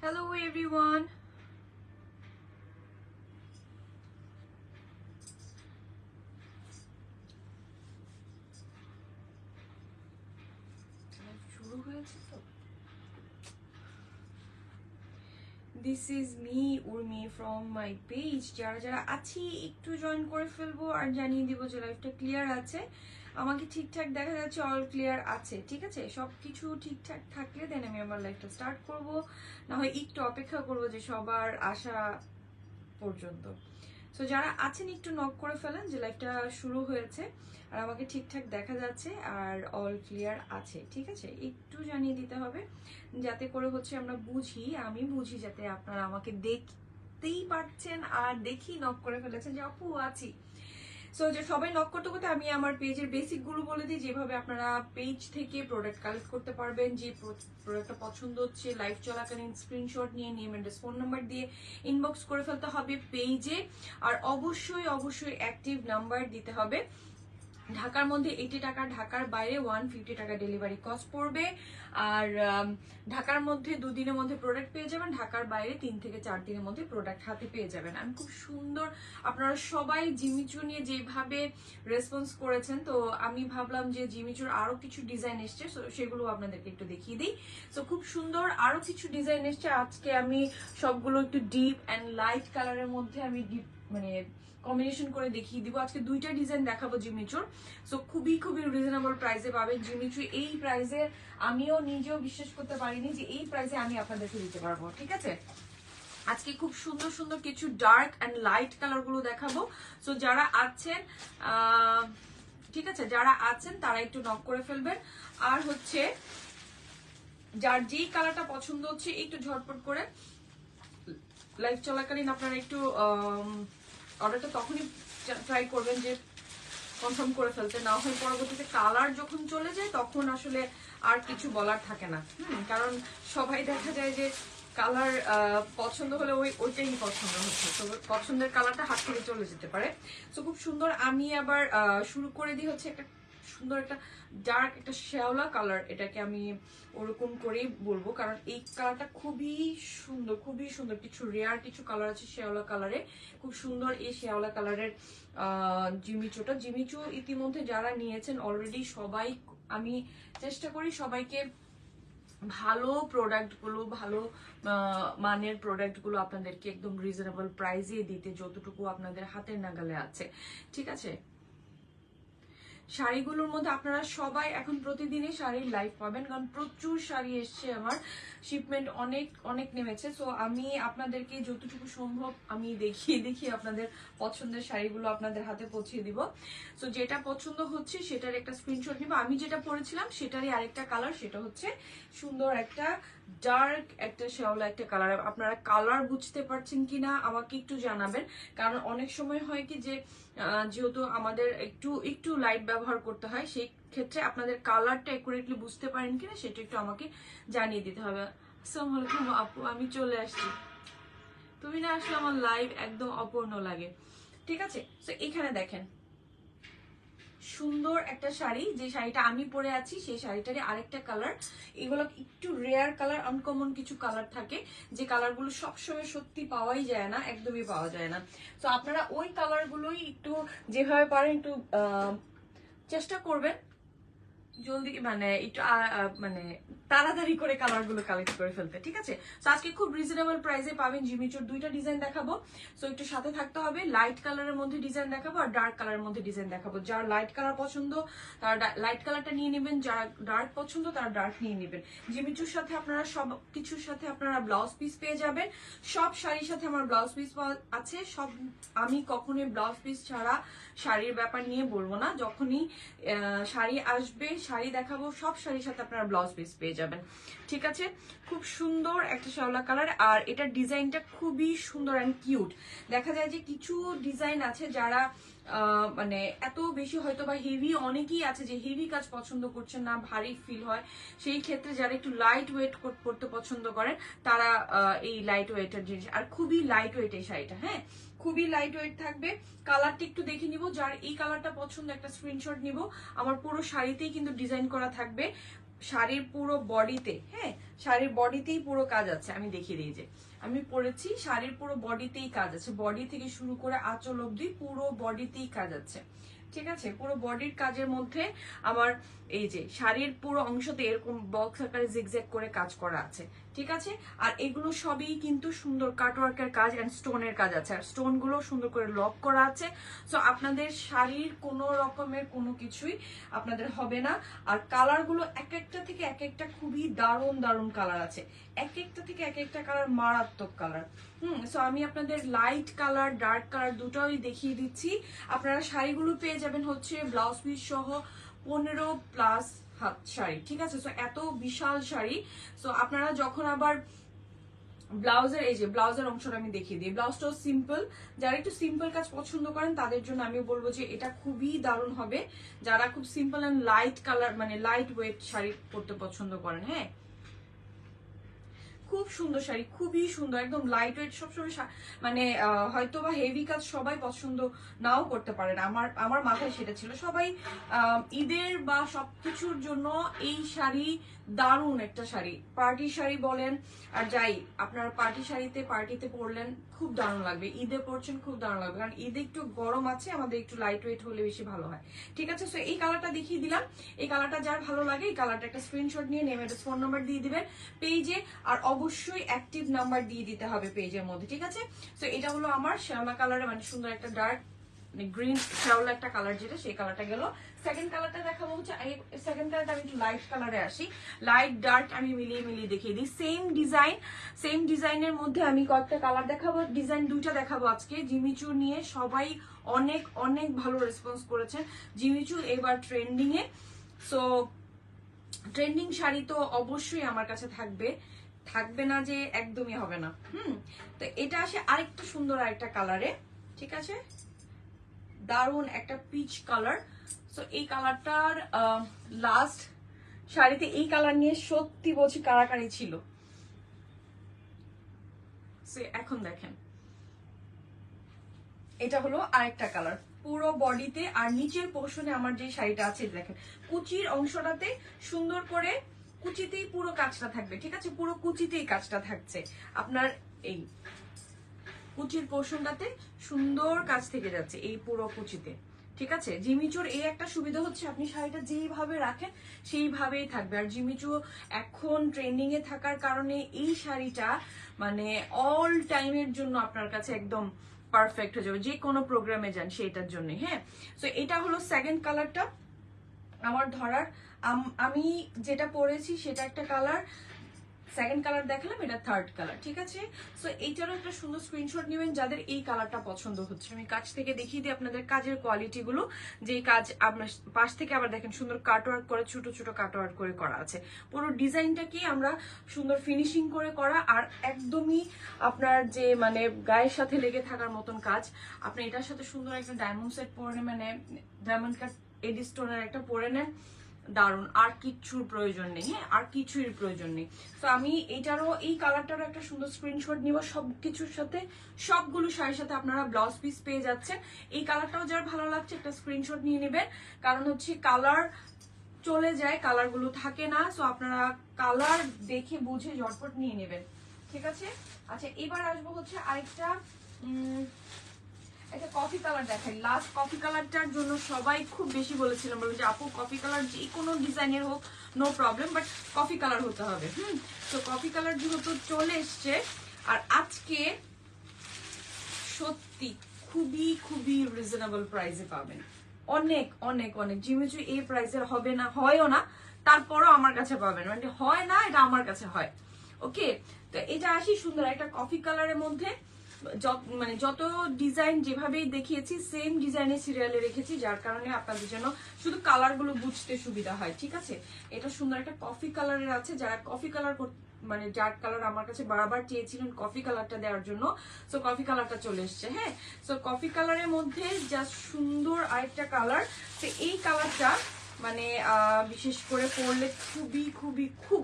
Hello everyone. This is me Urmi from my page. যারা যারা আছি একটু জয়েন করে ফেলবো আর জানিয়ে দিব যে লাইভটা ক্লিয়ার আছে, আমাকে ঠিকঠাক দেখা যাচ্ছে, অল ক্লিয়ার আছে, ঠিক আছে? সবকিছু ঠিকঠাক থাকলে দেন আমি আমার লাইভটা স্টার্ট করব, না হয় একটু অপেক্ষা করব যে সবার আসা পর্যন্ত। সো যারা আছেন একটু নক করে ফেলেন যে লাইভটা শুরু হয়েছে আর আমাকে ঠিকঠাক দেখা যাচ্ছে আর অল ক্লিয়ার আছে, ঠিক আছে? একটু জানিয়ে দিতে হবে যাতে করে হচ্ছে আমরা বুঝি, আমি বুঝি, যাতে আপনারা আমাকে দেখতেই পারছেন আর দেখি নক করে ফেলেছেন যে আপু আছি। সো যে সবাই নক করতে করতে আমি আমার পেজের বেসিক গুলো বলে দিই, যেভাবে আপনারা পেজ থেকে প্রোডাক্ট কালেক্ট করতে পারবেন। যে প্রোডাক্টটা পছন্দ হচ্ছে লাইভ চলাকালীন স্ক্রিনশট নিয়ে নেম এন্ড ফোন নাম্বার দিয়ে ইনবক্স করে ফেলতে হবে পেজে, আর অবশ্যই অবশ্যই অ্যাক্টিভ নাম্বার দিতে হবে। ঢাকার মধ্যে 80 টাকা, ঢাকার বাইরে 150 টাকা ডেলিভারি কস্ট পড়বে। আর ঢাকার মধ্যে 2 দিনের মধ্যে প্রোডাক্ট পেয়ে যাবেন, ঢাকার বাইরে 3 থেকে 4 দিনের মধ্যে প্রোডাক্ট হাতে পেয়ে যাবেন। আমি খুব সুন্দর, আপনারা সবাই জিমিচু নিয়ে যেভাবে রেসপন্স করেছেন, তো আমি ভাবলাম যে জিমিচুর আরো কিছু ডিজাইন এসছে, সেগুলো আপনাদেরকে একটু দেখিয়ে দিই। সো খুব সুন্দর আরো কিছু ডিজাইন এসছে, আজকে আমি সবগুলো একটু ডিপ অ্যান্ড লাইট কালারের মধ্যে আমি মানে কম্বিনেশন করে দেখিয়ে দিব। আজকে 2টা ডিজাইন দেখাবো জিমিচুর। সো খুবই খুবই রিজনেবল প্রাইসে পাবেন জিমিচু। এই প্রাইসে আমিও নিজেও বিশ্বাস করতে পারিনি যে এই প্রাইসে আমি আপনাদেরকে দিতে পারবো, ঠিক আছে? আজকে খুব সুন্দর সুন্দর কিছু ডার্ক অ্যান্ড লাইট কালার গুলো দেখাবো। সো যারা আছেন ঠিক আছে, যারা আছেন তারা একটু নক করে ফেলবেন। আর হচ্ছে যার যেই কালারটা পছন্দ হচ্ছে একটু ঝটপট করে লাইভ চলাকালীন আপনারা একটু অর্ডারটা তখনই ট্রাই করবেন যে কনফার্ম করে ফেলতে, না হয় পরবর্তীতে কালার যখন চলে যায় তখন আসলে আর কিছু বলার থাকে না। কারণ সবাই দেখা যায় যে কালার পছন্দ হলে ওইটাই পছন্দ হচ্ছে, তো পছন্দের কালারটা হাত থেকে চলে যেতে পারে। তো খুব সুন্দর, আমি আবার শুরু করে দিই হচ্ছে একটা সুন্দর একটা ডার্ক একটা শ্যাওলা কালার, এটাকে আমি ওরকম করেই বলবো কারণ এই কালারটা খুবই সুন্দর, খুবই সুন্দর। কিছু রেয়ার কিছু কালার আছে শ্যাওলা কালারে, খুব সুন্দর এই শ্যাওলা কালারের জিমিচু ইতিমধ্যে যারা নিয়েছেন অলরেডি সবাই, আমি চেষ্টা করি সবাইকে ভালো প্রোডাক্টগুলো, ভালো মানের প্রোডাক্টগুলো আপনাদেরকে একদম রিজনেবল প্রাইসে দিতে, যতটুকু আপনাদের হাতের নাগালে আছে, ঠিক আছে? শাড়িগুলোর মধ্যে আপনারা সবাই এখন প্রতিদিনই শাড়ির লাইভ পাবেন, কারণ প্রচুর শাড়ি এসছে, আমার শিপমেন্ট অনেক অনেক নেমেছে। সো আমি আপনাদেরকে যতটুকু সম্ভব আমি দেখিয়ে আপনাদের পছন্দের শাড়িগুলো আপনাদের হাতে পৌঁছে দিব। সো যেটা পছন্দ হচ্ছে সেটার একটা স্ক্রিনশট নিব। আমি যেটা পরেছিলাম সেটারই আরেকটা কালার, সেটা হচ্ছে সুন্দর একটা ডার্ক একটা শ্যাওলা একটা কালার। আপনারা কালার বুঝতে পারছেন কিনা আমাকে একটু জানাবেন, কারণ অনেক সময় হয় কি যে যেহেতু আমাদের একটু একটু লাইট ব্যবহার করতে হয়, সেই ক্ষেত্রে আপনাদের কালারটা একুরেটলি বুঝতে পারেন কিনা সেটা একটু আমাকে জানিয়ে দিতে হবে। আসসালামু আলাইকুম আপু, আমি চলে আসছি, তুমি না আসলে আমার লাইভ একদম অপূর্ণ লাগে, ঠিক আছে? তো এখানে দেখেন সুন্দর একটা শাড়ি, যে শাড়িটা আমি পরে আছি সেই শাড়িটারই আরেকটা কালার। এগুলো একটু রেয়ার কালার, আনকমন কিছু কালার থাকে, যে কালারগুলো সবসময় সত্যি পাওয়াই যায় না, একদমই পাওয়া যায় না। তো আপনারা ওই কালারগুলোই একটু যেভাবে পারেন একটু চেষ্টা করবেন জলদি, মানে একটু মানে তাড়াতাড়ি করে কালার গুলো কালেক্ট করে ফেলতে, ঠিক আছে? তো আজকে খুব রিজনেবল প্রাইসে পাবেন জিমিচুর 2টা ডিজাইন দেখাবো। সো একটু সাথে থাকতে হবে। লাইট কালারের মধ্যে ডিজাইন দেখাবো আর ডার্ক কালারের মধ্যে ডিজাইন দেখাবো। যার লাইট কালার পছন্দ তারা লাইট কালারটা নিয়ে নেবেন, যারা ডার্ক পছন্দ তারা ডার্ক নিয়ে নেবেন। জিমিচুর সাথে আপনারা সব কিছুর সাথে আপনারা ব্লাউজ পিস পেয়ে যাবেন। সব শাড়ির সাথে আমার ব্লাউজ পিস আছে সব। আমি কখনোই ব্লাউজ পিস ছাড়া শাড়ির ব্যাপার নিয়ে বলবো না। যখনই শাড়ি আসবে, শাড়ি দেখাবো, সব শাড়ির সাথে আপনারা ব্লাউজ পিস পেয়ে যাবেন, ঠিক আছে? খুব সুন্দর একটা শ্যাওলা কালার, আর এটার ডিজাইনটা খুবই সুন্দর অ্যান্ড কিউট। দেখা যায় যে কিছু ডিজাইন আছে যারা মানে এত বেশি হয়তো বা হেভি, অনেকেই আছে যে হেভি কাজ পছন্দ করছেন না, ভারী ফিল হয়, সেই ক্ষেত্রে যারা একটু লাইট ওয়েট করতে পছন্দ করেন তারা এই লাইট ওয়েটের জিনিস, আর খুবই লাইট ওয়েট এই শাড়িটা, হ্যাঁ খুবই লাইট ওয়েট থাকবে। কালারটা একটু দেখে নিব, যার এই কালারটা পছন্দ একটা স্ক্রিনশট নিব। আমার পুরো শাড়িতেই কিন্তু ডিজাইন করা থাকবে, শাড়ির পুরো বডিতে, হ্যাঁ শাড়ির বডিতেই পুরো কাজ আছে। আমি দেখিয়ে দিই যে আমি পরেছি, শাড়ির পুরো বডিতেই কাজ আছে, বডি থেকে শুরু করে আঁচল অবধি পুরো বডিতেই কাজ আছে, ঠিক আছে। পুরো বডির কাজের মধ্যে আমার এই যে শাড়ির পুরো অংশতে এরকম বক্স আকারে জিগজ্যাগ করে কাজ করা আছে, ঠিক আছে। আর এগুলো সবই কিন্তু সুন্দর কাটওয়ার্কের কাজ এন্ড স্টোনের কাজ আছে, আর স্টোন গুলো সুন্দর করে লক করা আছে। সো আপনাদের শাড়ির কোনো রকমের কোনো কিছুই আপনাদের হবে না। আর কালার গুলো এক একটা থেকে এক একটা খুবই দারুণ দারুণ কালার আছে, এক একটা থেকে এক একটা কালার মারাত্মক কালার। সো আমি আপনাদের লাইট কালার ডার্ক কালার দুটোই দেখিয়ে দিচ্ছি। আপনারা শাড়িগুলো পেয়ে যাবেন হচ্ছে ব্লাউজ পিস সহ 15+ হাত শাড়ি, ঠিক আছে। সো এত বিশাল শাড়ি। সো আপনারা যখন আবার ব্লাউজের, এই যে ব্লাউজের অংশটা আমি দেখিয়ে দিই, ব্লাউজটাও সিম্পল। যারা একটু সিম্পল কাজ পছন্দ করেন তাদের জন্য আমি বলবো যে এটা খুবই দারুণ হবে। যারা খুব সিম্পল এন্ড লাইট কালার মানে লাইট ওয়েট শাড়ি পরতে পছন্দ করেন, হ্যাঁ খুব সুন্দর শাড়ি, খুবই সুন্দর, একদম লাইট ওয়েট। সবসময় মানে হয়তো বা হেভি কাজ সবাই পছন্দ নাও করতে পারেন, আমার মাথায় সেটা ছিল। সবাই ঈদের বা সবকিছুর জন্য এই শাড়ি দারুণ একটা শাড়ি, পার্টি শাড়ি বলেন আর যাই আপনার পার্টি শাড়িতে পার্টিতে পরলেন খুব দারুণ লাগবে, ঈদে পরছেন খুব দারুণ লাগবে, কারণ ঈদে একটু গরম আছে, আমাদের একটু লাইট ওয়েট হলে বেশি ভালো হয়, ঠিক আছে। সো এই কালারটা দেখিয়ে দিলাম, এই কালারটা যার ভালো লাগে এই কালারটা একটা স্ক্রিনশট নিয়ে নেমে ফোন নাম্বার দিয়ে দিবেন পেজে, আর অবশ্যই অ্যাক্টিভ নাম্বার দিয়ে দিতে হবে পেজের মধ্যে, ঠিক আছে। সো এটা হলো আমার শ্যামলা কালারে মানে সুন্দর একটা ডার্ক গ্রিন শ্যাওলা একটা কালার, যেটা সেই কালারটা গেল। সেকেন্ড কালারটা দেখাবো হচ্ছে, সেকেন্ড কালারটা আমি একটু লাইট কালারে আসি, লাইট ডার্ক আমি মিলিয়ে মিলিয়ে দেখিয়ে দিই। সেম ডিজাইনের মধ্যে আমি কয়েকটা কালার দেখাবো, ডিজাইন দুইটা দেখাবো আজকে। জিমিচু নিয়ে সবাই অনেক অনেক ভালো রেসপন্স করেছেন, জিমিচু এবার ট্রেন্ডিং এ। সো ট্রেন্ডিং শাড়ি তো অবশ্যই আমার কাছে থাকবে না যে একদমই হবে না। তো এটা আসে আরেকটা সুন্দর আরেকটা কালারে, ঠিক আছে, দারুন একটা পিচ কালার। সো এই কালারটার লাস্ট শাড়িতে এই কালার নিয়ে সত্যি বলছি কারাকারি ছিল। এখন দেখেন এটা হলো আরেকটা কালার পুরো বডিতে, আর নিচের পোর্শনে আমার যে শাড়িটা আছে দেখেন কুচির অংশটাতে সুন্দর করে কুচিতেই পুরো কাজটা থাকবে, ঠিক আছে, পুরো কুচিতেই কাজটা থাকছে আপনার। এই কুচির পোর্শনটাতে সুন্দর কাজ থেকে যাচ্ছে এই পুরো কুচিতে, ঠিক আছে। জিমিচুর এই একটা সুবিধা হচ্ছে আপনি শাড়িটা যেইভাবে রাখেন সেইভাবেই থাকবে। আর জিমিচু এখন ট্রেন্ডিং এ থাকার কারণে এই শাড়িটা মানে অল টাইমের জন্য আপনার কাছে একদম পারফেক্ট হয়ে যাবে, যে কোনো প্রোগ্রামে যান সেইটার জন্য, হ্যাঁ। সো এটা হলো সেকেন্ড কালারটা আমার ধরার। আমি যেটা পরেছি সেটা একটা কালার, সেকেন্ড কালার দেখালাম, এটা থার্ড কালার, ঠিক আছে। সো এইটারও একটা সুন্দর স্ক্রিনশট নেবেন যাদের এই কালারটা পছন্দ হচ্ছে। আমি কাছ থেকে দেখিয়ে দিই আপনাদের কাজের কোয়ালিটি গুলো, যে কাজ আপনার পাশ থেকে আবার দেখেন সুন্দর কাটওয়ার্ক করে, ছোট ছোট কাটওয়ার্ক করে করা আছে। পুরো ডিজাইনটা কি আমরা সুন্দর ফিনিশিং করে করা, আর একদমই আপনার যে মানে গায়ের সাথে লেগে থাকার মতন কাজ। আপনি এটার সাথে সুন্দর একটা ডায়মন্ড সেট পরে নেন, মানে ডায়মন্ড কাট এডি স্টোনের একটা পরে নেন, দারুন, আর কিচ্ছুর প্রয়োজন নেই, হ্যাঁ আর কিছুর প্রয়োজন নেই। তো আমি এইটারও এই কালারটারও একটা সুন্দর স্ক্রিনশট নিব, সবকিছুর সাথে সবগুলো শাড়ির সাথে আপনারা ব্লাউজ পিস পেয়ে যাচ্ছেন। এই কালারটাও যার ভালো লাগছে একটা স্ক্রিনশট নিয়ে নেবেন, কারণ হচ্ছে কালার চলে যায়, কালারগুলো থাকে না। সো আপনারা কালার দেখে বুঝে ঝটপট নিয়ে নেবেন, ঠিক আছে। আচ্ছা এবার আসবো হচ্ছে আরেকটা একটা কফি কালার দেখাই। লাস্ট কফি কালারটার জন্য সবাই খুব বেশি বলেছিলাম, বলবো যে আপু কফি কালার যে কোনো ডিজাইনের হোক no problem, but coffee colour হতে হবে। তো কফি কালার যেহেতু চলে এসছে, আর আজকে সত্যি খুবই খুবই রিজনেবল প্রাইসে পাবেন, অনেক অনেক অনেক। জিমিচু এই প্রাইসের হবে না, হয়ও না, তারপরও আমার কাছে পাবেন, মানে হয় না এটা আমার কাছে হয়। ওকে, তো এটা আসি সুন্দর একটা কফি কালারের মধ্যে, মানে যত ডিজাইন যেভাবেই দেখিয়েছি সেম ডিজাইনের সিরিয়ালে রেখেছি, যার কারণে আপনাদের জন্য শুধু কালার গুলো বুঝতে সুবিধা হয়, ঠিক আছে। এটা সুন্দর একটা কফি কালারের আছে, যারা কফি কালার মানে ডার্ক কালার আমার কাছে বারবার চেয়েছিলেন কফি কালারটা দেওয়ার জন্য, সো কফি কালারটা চলে এসছে, হ্যাঁ। সো কফি কালারের মধ্যে জাস্ট সুন্দর আরেকটা কালার। তো এই কালারটা মানে বিশেষ করে পরলে খুবই খুবই খুব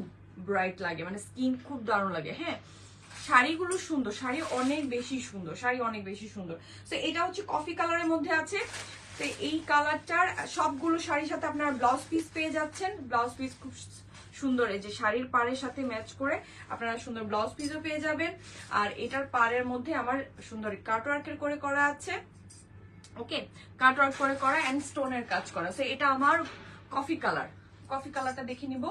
ব্রাইট লাগে, মানে স্কিন খুব দারুণ লাগে, হ্যাঁ। শাড়িগুলো সুন্দর, শাড়ি অনেক বেশি সুন্দর, শাড়ি অনেক বেশি সুন্দর। তো এটা হচ্ছে কফি কালারের মধ্যে আছে। তো এই কালারটার সবগুলো শাড়ির সাথে আপনারা ব্লাউজ পিস পেয়ে যাচ্ছেন, ব্লাউজ পিস খুব সুন্দর এই যে শাড়ির পাড়ের সাথে ম্যাচ করে আপনারা সুন্দর ব্লাউজ পিসও পেয়ে যাবেন। আর এটার পাড়ের মধ্যে আমার সুন্দর কাটওয়ার্কের করে করা আছে, ওকে, কাটওয়ার্ক করে করা এন্ড স্টোনের কাজ করা। সো এটা আমার কফি কালার, কফি কালারটা দেখে নিব।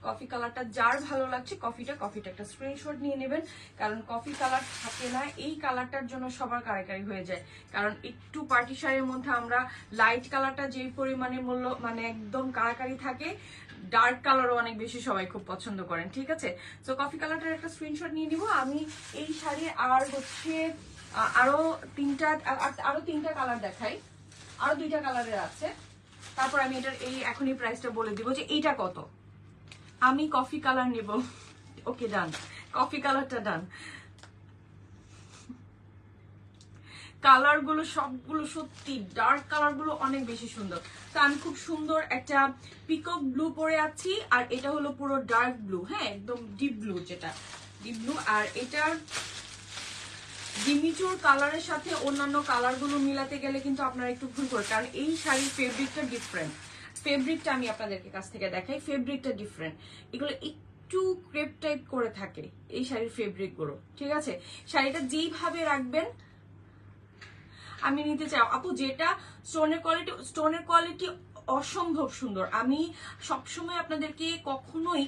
কফি কালারটা যার ভালো লাগছে কফিটা একটা স্ক্রিনশট নিয়ে নেবেন, কারণ কফি কালার থাকে না এই কালারটার জন্য সবার কারাকারি হয়ে যায়। কারণ একটু পার্টি শাড়ির মধ্যে আমরা লাইট কালারটা যেই পরিমাণে মূল্য মানে একদম কারাকারি থাকে, ডার্ক কালারও অনেক বেশি সবাই খুব পছন্দ করেন, ঠিক আছে। তো কফি কালারটার একটা স্ক্রিনশট নিয়ে নিব। আমি এই শাড়ি আর হচ্ছে আরো তিনটা কালার দেখাই, আরো 2টা কালারের আছে, তারপর আমি এটার এই এখনই প্রাইসটা বলে দিব যে এইটা কত। আমি কফি কালার নেব, ওকে ডান, কফি কালারটা ডান। কালার গুলো সবগুলো সত্যি ডার্ক কালার গুলো অনেক বেশি সুন্দর। তো আমি খুব সুন্দর একটা পিকক ব্লু পরে আছি, আর এটা হলো পুরো ডার্ক ব্লু, হ্যাঁ একদম ডিপ ব্লু, যেটা ডিপ ব্লু। আর এটার জিমিচুর কালারের সাথে অন্যান্য কালার গুলো মিলাতে গেলে কিন্তু আপনারা একটু ভুল করে, কারণ এই শাড়ির ফেব্রিকটা ডিফারেন্ট। ফেব্রিকটা আমি আপনাদেরকে কাছ থেকে দেখাই, ফেব্রিকটা ডিফারেন্ট, এগুলো একটু ক্রেপ টাইপ করে থাকে এই শাড়ির ফেব্রিক গুলো, ঠিক আছে। শাড়িটা যেইভাবে রাখবেন, আমি নিতে চাই আপু যেটা স্টোনের কোয়ালিটি অসম্ভব সুন্দর। আমি সবসময় আপনাদেরকে কখনোই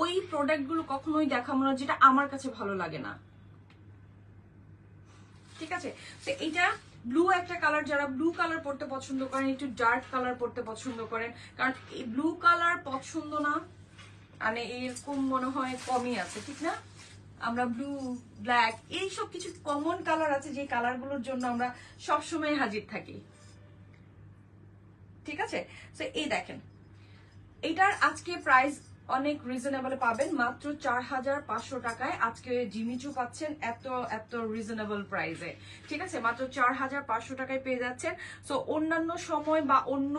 ওই প্রোডাক্টগুলো কখনোই দেখাবো না যেটা আমার কাছে ভালো লাগে না, ঠিক আছে। তো এটা ব্লু একটা কালার, যারা ব্লু কালার পড়তে পছন্দ করেন, একটু ডার্ক কালার পড়তে পছন্দ করেন, কারণ এই ব্লু কালার পছন্দ না মানে এরকম মনে হয় কমই আছে, ঠিক না। আমরা ব্লু, ব্ল্যাক এইসব কিছু কমন কালার আছে যে কালারগুলোর জন্য আমরা সবসময় হাজির থাকি, ঠিক আছে। তো এই দেখেন এটার আজকে প্রাইস অনেক রিজনেবল পাবেন, মাত্র 4500 টাকায় আজকে জিমিচু পাচ্ছেন এত এত রিজনেবল প্রাইসে, ঠিক আছে। মাত্র 4500 টাকায় পেয়ে যাচ্ছেন। সো অন্যান্য সময় বা অন্য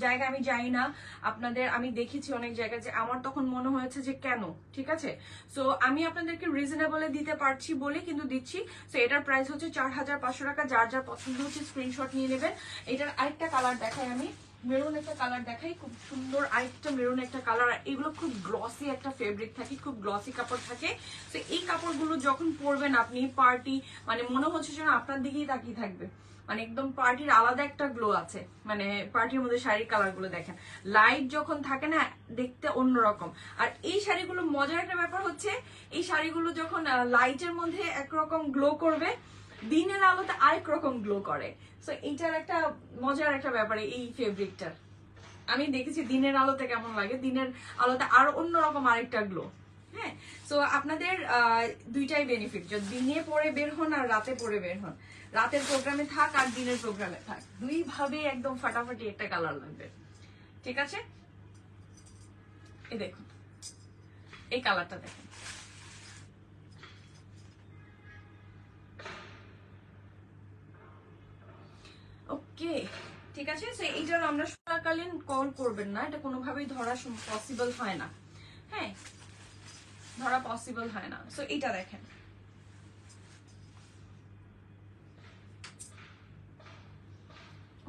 জায়গায় আমি যাই না আপনাদের, আমি দেখেছি অনেক জায়গায় যে আমার তখন মনে হয়েছে যে কেন, ঠিক আছে। সো আমি আপনাদেরকে রিজনেবলে দিতে পারছি বলে কিন্তু দিচ্ছি। সো এটার প্রাইস হচ্ছে 4500 টাকা। যার যার পছন্দ হচ্ছে স্ক্রিনশট নিয়ে নেবেন। এটার আরেকটা কালার দেখাই, আমি মেরুন একটা কালার দেখাই, খুব সুন্দর আরেকটা মেরুন একটা কালার। এগুলো খুব গ্লসি একটা ফেব্রিক থাকে, খুব গ্লসি কাপড় থাকে। তো এই কাপড়গুলো যখন পরবেন আপনি পার্টি, মানে মনে হচ্ছে যেন আপনার দিকেই তাকিয়ে থাকবে, মানে একদম পার্টির আলাদা একটা গ্লো আছে। মানে পার্টির মধ্যে শাড়ির কালার গুলো দেখেন, লাইট যখন থাকে না দেখতে অন্যরকম। আর এই শাড়িগুলো মজার একটা ব্যাপার হচ্ছে, এই শাড়িগুলো যখন লাইটের মধ্যে একরকম গ্লো করবে, দিনের আলোতে আরেক রকম গ্লো করে। সো এইটার একটা মজার একটা ব্যাপার এই ফেব্রিকটার। আমি দেখেছি দিনের আলোতে কেমন লাগে, দিনের আলোতে আর অন্যরকম আরেকটা গ্লো। হ্যাঁ, সো আপনাদের দুইটাই বেনিফিট, যদি দিনে পরে বের হন আর রাতে পরে বের হন, রাতের প্রোগ্রামে থাক আর দিনের প্রোগ্রামে থাক, দুই ভাবে একদম ফাটাফাটি একটা কালার লাগবে, ঠিক আছে। এই দেখুন এই কালারটা দেখুন, ওকে ঠিক আছে। সো এইটার আমরা সকালকালীন কল করবেন না, এটা কোনোভাবেই ধরা পসিবল হয় না, হ্যাঁ ধরা পসিবল হয় না। সো এইটা দেখেন,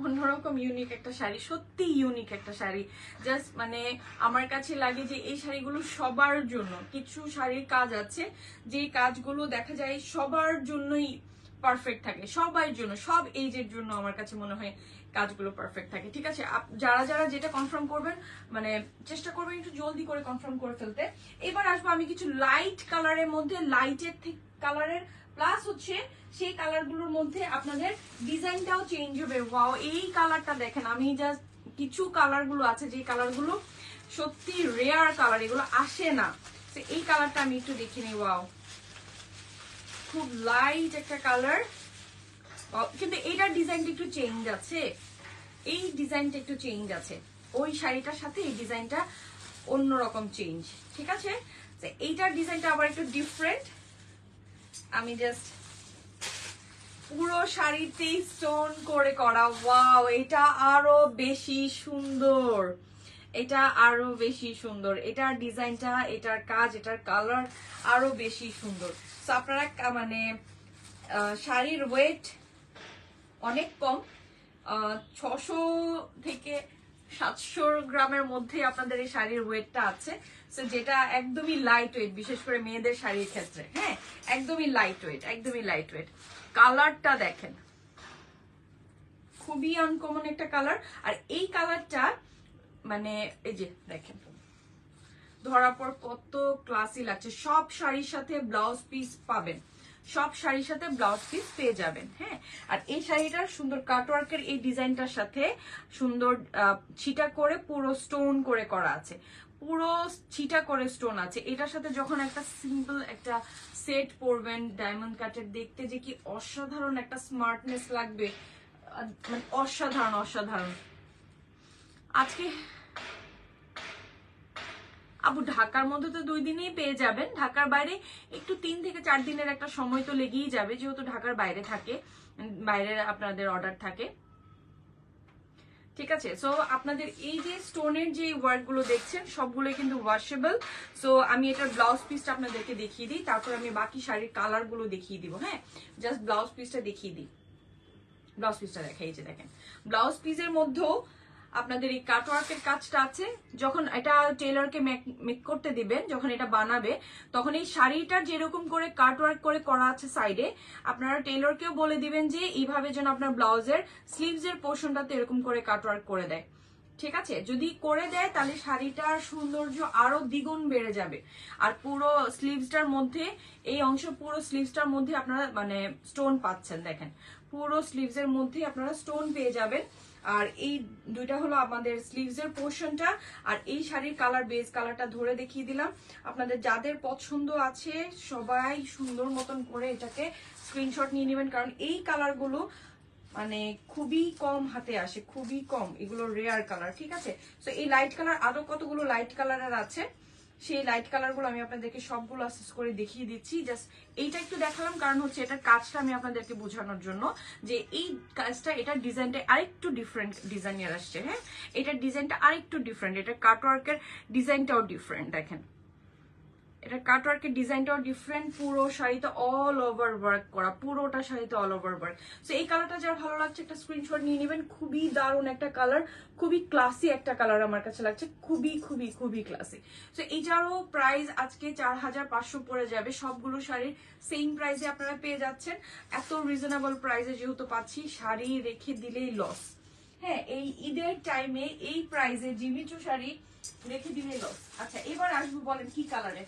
অন্যরকম ইউনিক একটা শাড়ি, সত্যি ইউনিক একটা শাড়ি। জাস্ট মানে আমার কাছে লাগে যে এই শাড়িগুলো সবার জন্য, কিছু শাড়ির কাজ আছে যে কাজগুলো দেখা যায় সবার জন্যই পারফেক্ট থাকে, সবার জন্য, সব এইজের জন্য আমার কাছে মনে হয় কাজগুলো পারফেক্ট থাকে, ঠিক আছে। যারা যারা যেটা কনফার্ম করবেন, মানে চেষ্টা করবেন একটু জলদি করে কনফার্ম করে ফেলতে। এবার আসবো আমি কিছু লাইট কালারের মধ্যে, লাইটের কালারের প্লাস হচ্ছে সেই কালারগুলোর মধ্যে আপনাদের ডিজাইনটাও চেঞ্জ হবে। ওয়াও এই কালারটা দেখেন, আমি জাস্ট কিছু কালারগুলো আছে যে কালারগুলো সত্যি রেয়ার কালার, এগুলো আসে না। তো এই কালারটা আমি একটু দেখে নিই। ওয়াও খুব লাইট একটা কালার, কিন্তু এইটার ডিজাইনটা একটু চেঞ্জ আছে, এই ডিজাইনটা একটু চেঞ্জ আছে, ওই শাড়িটার সাথে এই ডিজাইনটা অন্যরকম চেঞ্জ, ঠিক আছে। এইটার ডিজাইনটা আবার একটু ডিফারেন্ট। আমি জাস্ট পুরো শাড়িতেই স্টোন করে করা। ওয়াও এটা আরো বেশি সুন্দর, এটা আরো বেশি সুন্দর, এটার ডিজাইনটা, এটার কাজ, এটার কালার আরো বেশি সুন্দর। তো আপনারা মানে শাড়ির ওয়েট অনেক কম, 600 থেকে 700 গ্রামের মধ্যে আপনাদের এই শাড়ির ওয়েটটা আছে, সো যেটা একদমই লাইট ওয়েট, বিশেষ করে মেয়েদের শাড়ির ক্ষেত্রে। হ্যাঁ, একদমই লাইট ওয়েট, একদমই লাইট ওয়েট। কালারটা দেখেন, খুবই আনকমন একটা কালার। আর এই কালারটা মানে এই যে দেখেন ধরার পর কত ক্লাসি লাগছে। সব শাড়ির সাথে ব্লাউজ পিস পাবেন, সব শাড়ির সাথে ব্লাউজ পিস পেয়ে যাবেন। হ্যাঁ, আর এই শাড়িটার সুন্দর কাটওয়ার্কের এই ডিজাইনটার সাথে সুন্দর ছিটা করে পুরো স্টোন করে করা আছে, পুরো ছিটা করে স্টোন আছে। এটার সাথে যখন একটা সিম্পল একটা সেট পরবেন ডায়মন্ড কাটের, দেখতে যে কি অসাধারণ একটা স্মার্টনেস লাগবে, মানে অসাধারণ অসাধারণ। আজকে আপু ঢাকার মধ্যে তো 2 দিনেই পেয়ে যাবেন, ঢাকার বাইরে একটু 3 থেকে 4 দিনের একটা সময় তো লেগেই যাবে, যেহেতু ঢাকার বাইরে থাকে, বাইরে আপনাদের অর্ডার থাকে। ঠিক আছে, সো আপনাদের এই যে স্টোনের যে ওয়ার্ক গুলো দেখছেন সবগুলো কিন্তু ওয়াশেবল। সো আমি এটার ব্লাউজ পিসটা আপনাদেরকে দেখিয়ে দিই, তারপর আমি বাকি শাড়ির কালার গুলো দেখিয়ে দিব। হ্যাঁ, জাস্ট ব্লাউজ পিসটা দেখিয়ে দিই। ব্লাউজ পিসটা দেখাই, যে দেখেন ব্লাউজ পিসের মধ্যেও আপনাদের এই কাটওয়ার্কের কাজটা আছে। যখন এটা টেলরকে মেক করতে দিবেন, যখন এটা বানাবে, তখন এই শাড়িটার যেরকম করে কাটওয়ার্ক করে করা আছে সাইডে, আপনারা টেলরকেও বলে দিবেন যে এইভাবে যেন আপনার ব্লাউজের স্লিভসের পোর্শনটাতে এরকম করে কাটওয়ার্ক করে দেয়। ঠিক আছে, যদি করে দেয় তাহলে শাড়িটার সৌন্দর্য আরো দ্বিগুণ বেড়ে যাবে। আর পুরো স্লিভসটার মধ্যে এই অংশ, পুরো স্লিভসটার মধ্যে আপনারা মানে স্টোন পাচ্ছেন। দেখেন পুরো স্লিভসের মধ্যে আপনারা স্টোন পেয়ে যাবেন। আর এই দুইটা হলো আমাদের স্লিভসের পোর্শনটা। আর এই শাড়ির কালার, বেজ কালারটা ধরে দেখিয়ে দিলাম। আপনাদের যাদের পছন্দ আছে সবাই সুন্দর মতন করে এটাকে স্ক্রিনশট নিয়ে নেবেন, কারণ এই কালারগুলো মানে খুবই কম হাতে আসে, খুবই কম, এগুলো রেয়ার কালার। ঠিক আছে, তো এই লাইট কালার আরো কতগুলো লাইট কালারের আছে, সেই লাইট কালার গুলো আমি আপনাদেরকে সবগুলো অ্যাসেস করে দেখিয়ে দিচ্ছি। জাস্ট এইটা একটু দেখালাম কারণ হচ্ছে এটার কাজটা আমি আপনাদেরকে বোঝানোর জন্য, যে এই কাজটা, এটার ডিজাইনটা আরেকটু ডিফারেন্ট ডিজাইনের আসছে। হ্যাঁ, এটার ডিজাইনটা আরেকটু ডিফারেন্ট, এটার কাটওয়ার্কের ডিজাইনটাও ডিফারেন্ট। দেখেন এটা কাটওয়ার্কের ডিজাইনটাও ডিফারেন্ট, পুরো শাড়িতে অল ওভার ওয়ার্ক করা, পুরোটা শাড়িতে অল ওভার ওয়ার্ক। সো এই কালারটা যার ভালো লাগছে একটা স্ক্রিনশট নিয়ে নেবেন। খুবই দারুণ একটা কালার, খুবই ক্লাসি একটা কালার আমার কাছে লাগছে, খুবই খুবই খুবই ক্লাসি। সো এইটারও প্রাইস আজকে 4500 পড়ে যাবে। সবগুলো শাড়ির সেম প্রাইসে আপনারা পেয়ে যাচ্ছেন। এত রিজনেবল প্রাইসে যেহেতু পাচ্ছি, শাড়ি রেখে দিলেই লস। হ্যাঁ, এই ঈদের টাইমে এই প্রাইসে জিমিচু শাড়ি রেখে দিলেই লস। আচ্ছা, এবার আসবো, বলেন কি কালারে।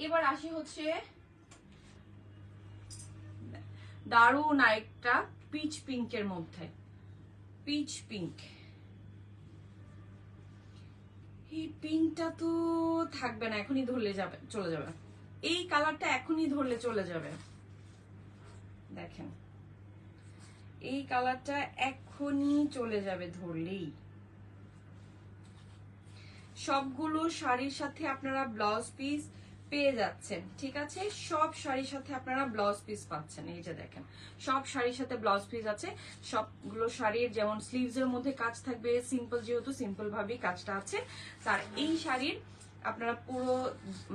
এবার আসি হচ্ছে দারুণ একটা পিচ পিঙ্কের মধ্যে, পিচ পিঙ্ক। এই পিঙ্কটা তো থাকবে না, এখনই ধরলে যাবে, চলে যাবে। এই কালারটা এখনই ধরলে চলে যাবে। দেখেন এই কালারটা এখনই চলে যাবে ধরলেই। সবগুলো শাড়ির সাথে আপনারা ব্লাউজ পিস পেয়ে যাচ্ছেন। ঠিক আছে, সব শাড়ির সাথে আপনারা ব্লাউজ পিস পাচ্ছেন। এই যে দেখেন সব শাড়ির সাথে ব্লাউজ পিস আছে। সবগুলো শাড়ির যেমন স্লিভস এর মধ্যে কাজ থাকবে, সিম্পল যেহেতু সিম্পল ভাবেই কাজটা আছে। তার এই শাড়ির আপনারা পুরো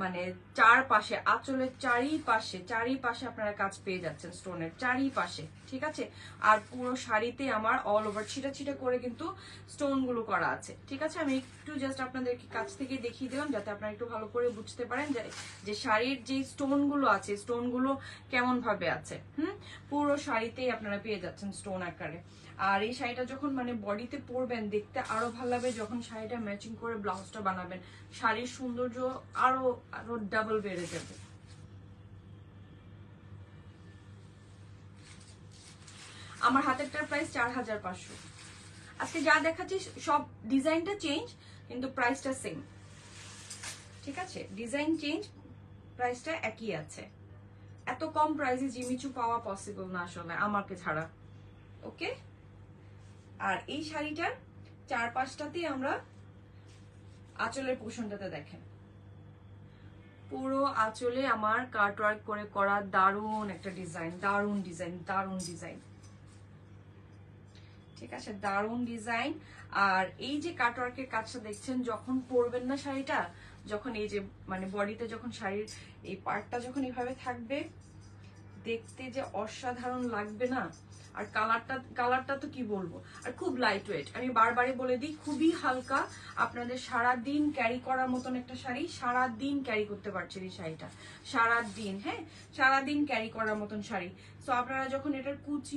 মানে চারপাশে, আঁচলের চারিপাশে আপনারা কাজ পেয়ে যাচ্ছেন স্টোনের চারিপাশে। ঠিক আছে, আর পুরো শাড়িতে আমার অল ওভার ছিটা ছিটা করে কিন্তু স্টোন গুলো করা আছে। ঠিক আছে, আমি একটু জাস্ট আপনাদেরকে কাছ থেকে দেখিয়ে দিলাম যাতে আপনারা একটু ভালো করে বুঝতে পারেন যে শাড়ির যে স্টোন গুলো আছে, স্টোন গুলো কেমন ভাবে আছে। পুরো শাড়িতেই আপনারা পেয়ে যাচ্ছেন স্টোন আকারে। আর এই শাড়িটা যখন মানে বডিতে পরবেন দেখতে আরো ভালো লাগবে, যখন শাড়িটা ম্যাচিং করে ব্লাউজটা বানাবেন শাড়ির সৌন্দর্য আরো আরো ডাবল বেড়ে যাবে। আমার হাতেরটার প্রাইস 4500। আজকে যা দেখাচ্ছি সব ডিজাইনটা চেঞ্জ কিন্তু প্রাইসটা সেম। ঠিক আছে, ডিজাইন চেঞ্জ, প্রাইসটা একই আছে। এত কম প্রাইসে জিমিচু পাওয়া পসিবল না আসলে আমাকে ছাড়া। ওকে, আর এই শাড়িটার চারপাশটাতে আমরা আঁচলের পোষণটাতে দেখেন পুরো আঁচলে আমার কাটওয়ার্ক করে করা দারুণ একটা ডিজাইন, দারুণ ডিজাইন, দারুণ ডিজাইন। ঠিক আছে, দারুণ ডিজাইন। আর এই যে কাটওয়ার্কের কাজটা দেখছেন, যখন পরবেন না শাড়িটা, যখন এই যে মানে বডিতে যখন শাড়ির এই পার্টটা যখন এইভাবে থাকবে, দেখতে যে অসাধারণ লাগবে না। আর কালারটা তো কি বলবো, আর খুব লাইট ওয়েট। আমি বারবারই বলে দিই, খুবই হালকা, আপনাদের সারা দিন ক্যারি করার মতন একটা শাড়ি। সারা দিন ক্যারি করতে পারছেন এই শাড়িটা, সারা দিন, হ্যাঁ সারা দিন ক্যারি করার মতন শাড়ি। সো আপনারা যখন এটার কুচি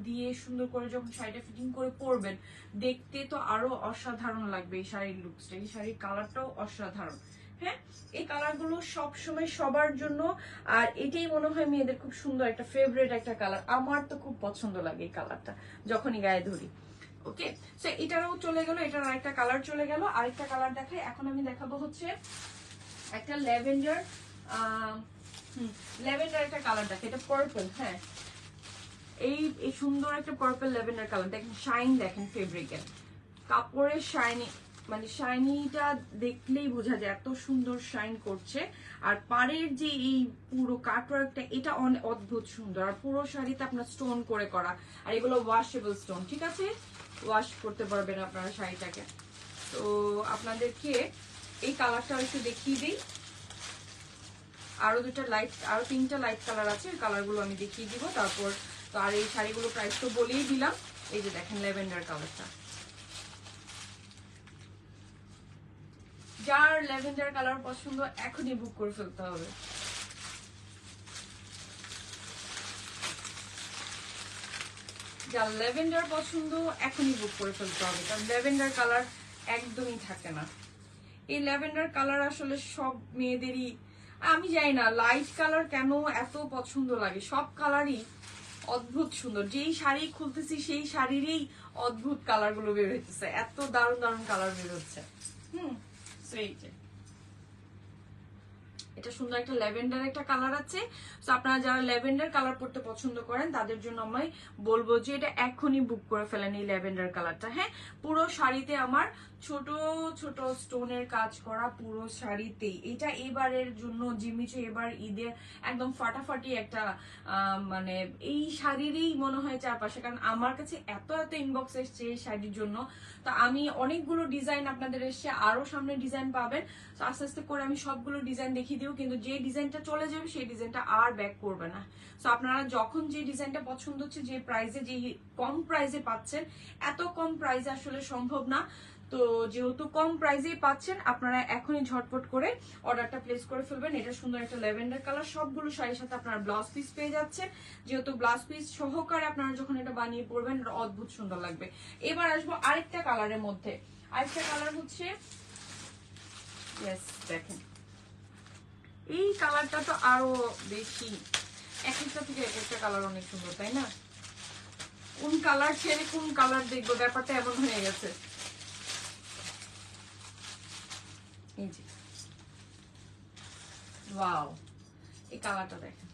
দিয়ে সুন্দর করে যখন শাড়িটা ফিটিং করে পরবেন, দেখতে তো আরো অসাধারণ লাগবে এই শাড়ির লুকসটা। এই শাড়ির কালারটাও অসাধারণ। হ্যাঁ, এই কালারগুলো সবসময় সবার জন্য। আর এটাই মনে হয় মেয়েদের খুব সুন্দর একটা ফেভারিট একটা কালার। আমার তো খুব পছন্দ লাগে এই কালারটা যখনই গায়ে ধরি। ওকে, সো এটারও চলে গেল, এটার আরেকটা কালার চলে গেল। আরেকটা কালার দেখাই। এখন আমি দেখাবো হচ্ছে একটা ল্যাভেন্ডার, ল্যাভেন্ডার একটা কালার দেখে, এটা পার্পল। হ্যাঁ, এই সুন্দর একটা পার্পল ল্যাভেন্ডার কালার দেখেন, শাইন দেখেন ফেব্রিকের, কাপড়ের শাইনি, মানে শাইনিটা দেখলেই বোঝা যায় এত সুন্দর শাইন করছে। আর পাড়ের যে এই পুরো কাটওয়ার্কটা, এটা অনেক অদ্ভুত সুন্দর। আর পুরো শাড়িতে আপনার স্টোন করে করা, আর এগুলো ওয়াশেবল স্টোন, ঠিক আছে, ওয়াশ করতে পারবেন আপনারা শাড়িটাকে। তো আপনাদেরকে এই কালারটা একটু দেখিয়ে দিই। আরো তিনটা লাইট কালার আছে, কালারগুলো আমি দেখিয়ে দিব তারপর। তো আর এই শাড়িগুলো প্রাইস তো বলেই দিলাম। এই যে দেখেন ল্যাভেন্ডার কালারটা, যার ল্যাভেন্ডার কালার পছন্দ এখনই বুক করে ফেলতে হবে। যার ল্যাভেন্ডার পছন্দ এখনই বুক করে ফেলতে হবে, কারণ ল্যাভেন্ডার কালার একদমই থাকে না। এই ল্যাভেন্ডার কালার আসলে সব মেয়েদেরই, আমি জানি না লাইট কালার কেন এত পছন্দ লাগে। সব কালারই অদ্ভুত সুন্দর, যেই শাড়ি খুলতেছি সেই শাড়িরই অদ্ভুত কালার গুলো বের হইতেছে, এত দারুণ দারুণ কালার বের হচ্ছে। এটা সুন্দর একটা ল্যাভেন্ডার একটা কালার আছে। তো আপনারা যারা ল্যাভেন্ডার কালার পড়তে পছন্দ করেন তাদের জন্য আমি বলবো যে এটা এখনই বুক করে ফেলেন এই ল্যাভেন্ডার কালারটা। হ্যাঁ, পুরো শাড়িতে আমার ছোট ছোট স্টোনের কাজ করা, পুরো শাড়িতেই। এটা এবারের জন্য জিমিচু এবার ঈদে একদম ফাটাফাটি একটা মানে এই শাড়িরই মনে হয় চারপাশে, কারণ আমার কাছে এত এত ইনবক্স এসছে এই শাড়ির জন্য। তো আমি অনেকগুলো ডিজাইন আপনাদের এসছে, আরো সামনে ডিজাইন পাবেন। তো আস্তে আস্তে করে আমি সবগুলো ডিজাইন দেখিয়ে দিব, কিন্তু যে ডিজাইনটা চলে যাবে সেই ডিজাইনটা আর ব্যাক করবে না। তো আপনারা যখন যে ডিজাইনটা পছন্দ হচ্ছে, যে প্রাইসে, যে কম প্রাইসে পাচ্ছেন, এত কম প্রাইসে আসলে সম্ভব না। তো যেহেতু কম প্রাইসেই পাচ্ছেন, আপনারা এখনই ঝটপট করে অর্ডারটা প্লেস করে ফেলবেন। এটা সুন্দর একটা ল্যাভেন্ডার কালার, সবগুলো শাড়ির সাথে আপনারা ব্লাউজ পিস পেয়ে যাচ্ছেন। যেহেতু ব্লাউজ পিস সহকারে আপনারা যখন এটা বানিয়ে পরবেন, এটা অদ্ভুত সুন্দর লাগবে। এবার আসবো আরেকটা কালারের মধ্যে। আরেকটা কালার হচ্ছে, দেখেন এই কালারটা তো আরো বেশি, এক একটা থেকে এক একটা কালার অনেক সুন্দর, তাই না? কোন কালার ছেড়ে কোন কালার দেখবো, ব্যাপারটা এমন হয়ে গেছে। এই যে ওয়াও, এই কালারটা দেখেন,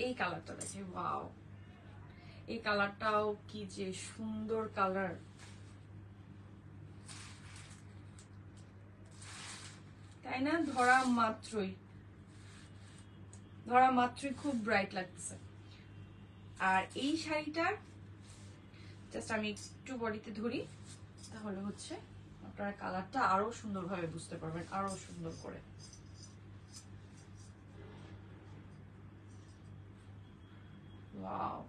এই কালারটা দেখে ওয়াও, এই কালারটাও কি যে সুন্দর কালার। তাই না? ধরা মাত্রই খুব ব্রাইট লাগতেছে। আর এই শাড়িটার জাস্ট আমি একটু বডিতে ধরি, তাহলে হচ্ছে আপনারা কালারটা আরো সুন্দরভাবে বুঝতে পারবেন, আরো সুন্দর করে। ওয়াও,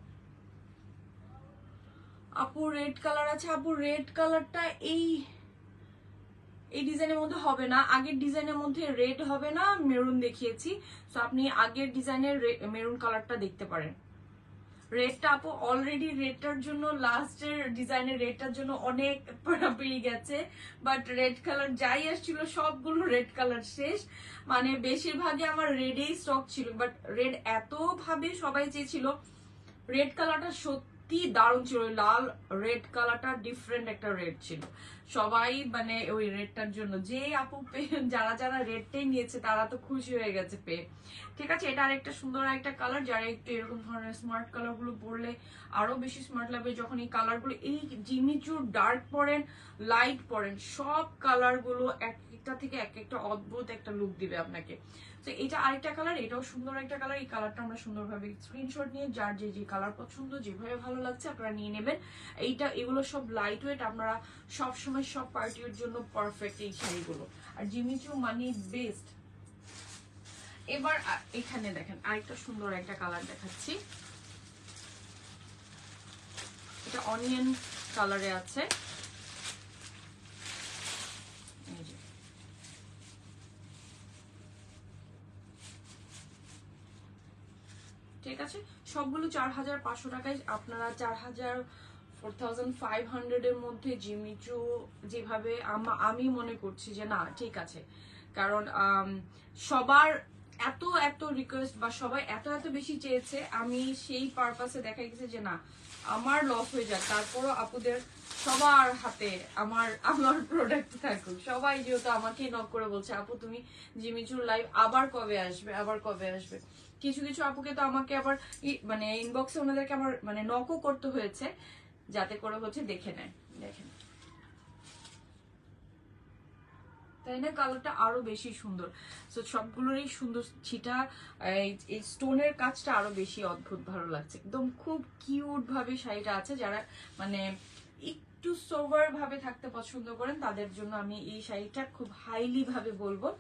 আপু রেড কালার আছে। আপু রেড কালারটা এই ডিজাইনের মধ্যে হবে না, আগের ডিজাইনের মধ্যে রেড হবে না, মেরুন দেখিয়েছি। তো আপনি আগের ডিজাইনের মেরুন কালারটা দেখতে পারেন। রেডটা আপু অলরেডি রেডটার জন্য, লাস্টের ডিজাইনের রেডটার জন্য অনেক পেয়ে গেছে, বাট রেড কালার যাই আসছিল সবগুলো রেড কালার শেষ। মানে বেশিরভাগই আমার রেডেই স্টক ছিল, বাট রেড এত ভাবে সবাই চেয়েছিল। রেড কালারটা সত্যি দারুণ ছিল, লাল রেড কালারটা ডিফারেন্ট একটা রেড ছিল। সবাই মানে ওই রেডটার জন্য, যে আপু যারা যারা রেডটাই নিয়েছে তারা তো খুশি হয়ে গেছে পেয়ে। ঠিক আছে, এটা আরেকটা সুন্দর একটা কালার, যারা একটু এরকম ধরনের স্মার্ট কালার গুলো পরলে আরো বেশি স্মার্ট লাগবে। যখন এই কালার গুলো, এই জিমিচুর ডার্ক পরেন, লাইট পরেন, সব কালার গুলো এক একটা থেকে এক একটা অদ্ভুত একটা লুক দিবে আপনাকে। তো এটা আরেকটা কালার, এটাও সুন্দর একটা কালার। এই কালারটা আমরা সুন্দরভাবে স্ক্রিনশট নিয়ে, যার যে কালার পছন্দ, যেভাবে ভালো লাগছে আপনারা নিয়ে নেবেন। এগুলো সব লাইট ওয়েট, আপনারা সবসময় সবসময় সব পার্টির জন্য পারফেক্ট এই শাড়িগুলো। আর জিমি চু মানে বেস্ট। এবার এখানে দেখেন আরেকটা সুন্দর একটা কালার দেখাচ্ছি, এটা অনিয়ন কালারে আছে। ঠিক আছে, সবগুলো 4500 টাকায় আপনারা 4500 এর মধ্যে জিমি চু যেভাবে আমি মনে করছি যে না ঠিক আছে, কারণ সবার এত এত রিকোয়েস্ট বা সবাই এত এত বেশি চেয়েছে, আমি সেই পারপাসে দেখা গেছে যে না আমার লস হয়ে যায়, তারপরও আপুদের সবার হাতে আমার আমার প্রোডাক্ট থাকুক। সবাই যেহেতু আমাকে নক করে বলছে আপু তুমি জিমিচুর লাইভ আবার কবে আসবে, আবার কবে আসবে। কিছু কিছু আপুকে তো আমাকে আবার মানে ইনবক্সে ওনাদেরকে আমার মানে নকও করতে হয়েছে যাতে করে হচ্ছে দেখে নেয়। দেখেন তাই না, কালারটা আরো বেশি সুন্দর। তো সবগুলোরই সুন্দর ছিটা, এই স্টোনের কাজটা আরো বেশি অদ্ভুত ভালো লাগছে, একদম খুব কিউট ভাবে শাড়িটা আছে। যারা মানে একটু সোভার ভাবে থাকতে পছন্দ করেন তাদের জন্য আমি এই শাড়িটা খুব হাইলি ভাবে বলবো।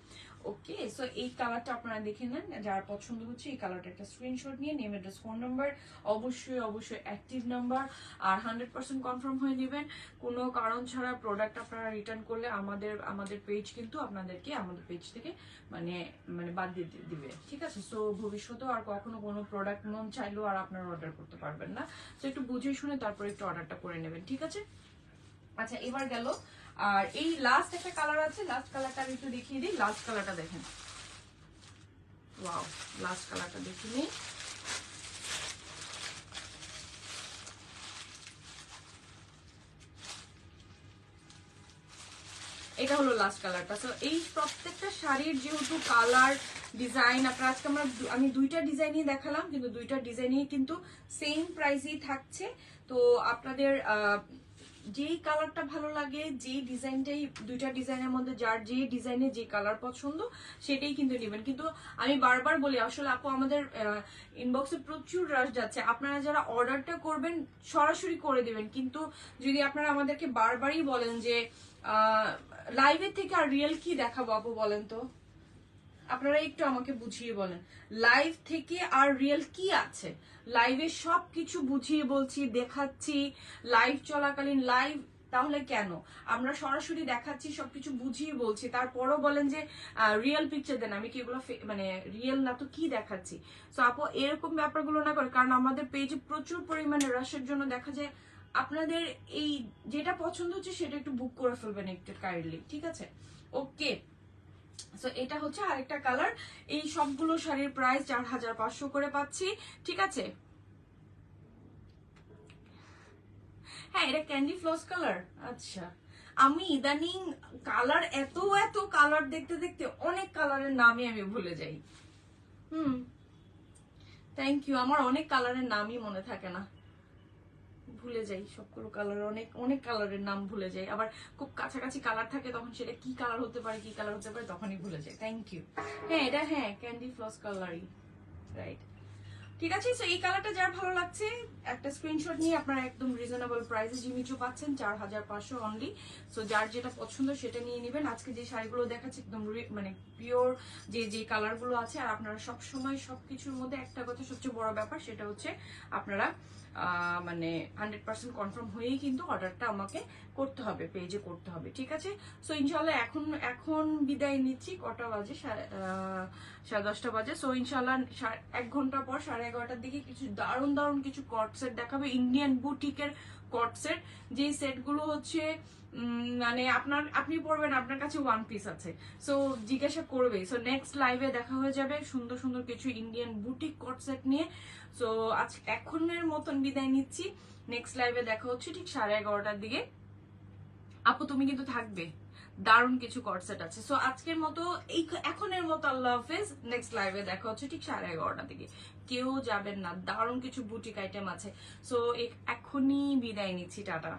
ওকে, সো এই কালারটা আপনারা দেখে নেন, যার পছন্দ হচ্ছে এই কালারটা একটা স্ক্রিনশট নিয়ে নেম, অ্যাড্রেস, ফোন নাম্বার, অবশ্যই অবশ্যই অ্যাক্টিভ নাম্বার আর 100% কনফার্ম হয়ে নেবেন। কোনো কারণ ছাড়া প্রোডাক্ট আপনারা রিটার্ন করলে আমাদের পেজ কিন্তু আপনাদেরকে আমাদের পেজ থেকে মানে মানে বাদ দিয়ে দিবে, ঠিক আছে। সো ভবিষ্যতেও আর কখনো কোনো প্রোডাক্ট মন চাইলেও আর আপনারা অর্ডার করতে পারবেন না। তো একটু বুঝে শুনে তারপর একটু অর্ডারটা করে নেবেন, ঠিক আছে। আচ্ছা এবার গেল, আর এই লাস্ট একটা কালার আছে, লাস্ট কালারটা আমি একটু দেখিয়ে দিই। লাস্ট কালারটা দেখেন, ওয়াও, লাস্ট কালারটা দেখিয়ে নিই। এটা হলো লাস্ট কালারটা। তো এই প্রত্যেকটা শাড়ির যেহেতু কালার ডিজাইন আপনার আজকে আমি দুইটা ডিজাইনই দেখালাম, কিন্তু দুইটা ডিজাইনই কিন্তু সেম প্রাইসেই থাকছে। তো আপনাদের যেই কালারটা ভালো লাগে, যেই ডিজাইনটাই, দুইটা ডিজাইনের মধ্যে যার যে ডিজাইনে যে কালার পছন্দ সেটাই কিন্তু নেবেন। কিন্তু আমি বারবার বলি আসলে আপু আমাদের ইনবক্সে প্রচুর রাশ যাচ্ছে, আপনারা যারা অর্ডারটা করবেন সরাসরি করে দিবেন। কিন্তু যদি আপনারা আমাদেরকে বারবারই বলেন যে লাইভের থেকে আর রিয়েল কি দেখাবো আপু বলেন তো, আপনারা একটু আমাকে বুঝিয়ে বলেন লাইভ থেকে আর রিয়েল কি আছে। লাইভে সবকিছু বুঝিয়ে বলছি, দেখাচ্ছি, লাইভ চলাকালীন লাইভ, তাহলে কেন আমরা সরাসরি দেখাচ্ছি, সবকিছু বুঝিয়ে বলছি, তারপরও বলেন যে রিয়েল পিকচার দেন, আমি কি এগুলো মানে রিয়েল না তো কি দেখাচ্ছি। সো আপু এরকম ব্যাপারগুলো না করে, কারণ আমাদের পেজে প্রচুর পরিমাণে রাশের জন্য দেখা যায় আপনাদের এই যেটা পছন্দ হচ্ছে সেটা একটু বুক করে ফেলবেন একটু কাইন্ডলি, ঠিক আছে। ওকে, সো এটা হচ্ছে আরেকটা কালার। এই সবগুলো শাড়ির প্রাইস 4500 করে পাচ্ছি, ঠিক আছে। হ্যাঁ এটা ক্যান্ডি ফ্লস কালার। আচ্ছা, আমি ইদানিং কালার এত এত কালার দেখতে দেখতে অনেক কালারের নামই আমি ভুলে যাই। থ্যাংক ইউ, আমার অনেক কালারের নামই মনে থাকে না, ভুলে যাই সবগুলো কালার, অনেক অনেক কালারের নাম ভুলে যাই। আবার খুব কাছাকাছি কালার থাকে তখন সেটা কি কালার হতে পারে কি কালার হতে পারে তখনই ভুলে যাই। Thank you. হ্যাঁ এটা হ্যাঁ ক্যান্ডি ফ্লস কালারই, রাইট, ঠিক আছে। সো এই কালারটা যার ভালো লাগছে একটা স্ক্রিনশট নিয়ে আপনারা একদম রিজনেবল প্রাইসে জিমিচু পাচ্ছেন 4500 অনলি। সো যার যেটা পছন্দ সেটা নিয়ে নেবেন। আজকে যে শাড়িগুলো দেখাচ্ছি একদম মানে পিওর যে কালারগুলো আছে। আর আপনারা সব সময় সবকিছুর মধ্যে একটা কথা সবচেয়ে বড় ব্যাপার সেটা হচ্ছে আপনারা মানে 100% কনফার্ম হয়েই কিন্তু অর্ডারটা আমাকে করতে হবে, পেজে করতে হবে, ঠিক আছে। সো ইনশাল্লাহ এখন বিদায় নিচ্ছি, কটা বাজে 10:30 বাজে। সো ইনশাল্লাহ 1 ঘন্টা পর 11:30টার দিকে কিছু দারুণ দারুণ কিছু কট সেট দেখাবে, ইন্ডিয়ান বুটিকের কট সেট, যে সেটগুলো হচ্ছে মানে আপনি পড়বেন আপনার কাছে ওয়ান পিস আছে, সো জিজ্ঞাসা করবে। সো নেক্সট লাইভে দেখা হয়ে যাবে সুন্দর সুন্দর কিছু ইন্ডিয়ান বুটিক কট সেট নিয়ে। সো আজ এখনের মতন বিদায় নিচ্ছি, নেক্সট লাইভে দেখা হচ্ছে ঠিক 11:30টার দিকে। আপু তুমি কিন্তু থাকবে, দারুণ কিছু কটসেট আছে। সো আজকের মতো এখনের মতো আল্লাহ হাফেজ, নেক্সট লাইভে দেখা হচ্ছে ঠিক 11:30টার দিকে। কেউ যাবেন না, দারুণ কিছু বুটিক আইটেম আছে। সো এখনই বিদায় নিচ্ছি, টাটা।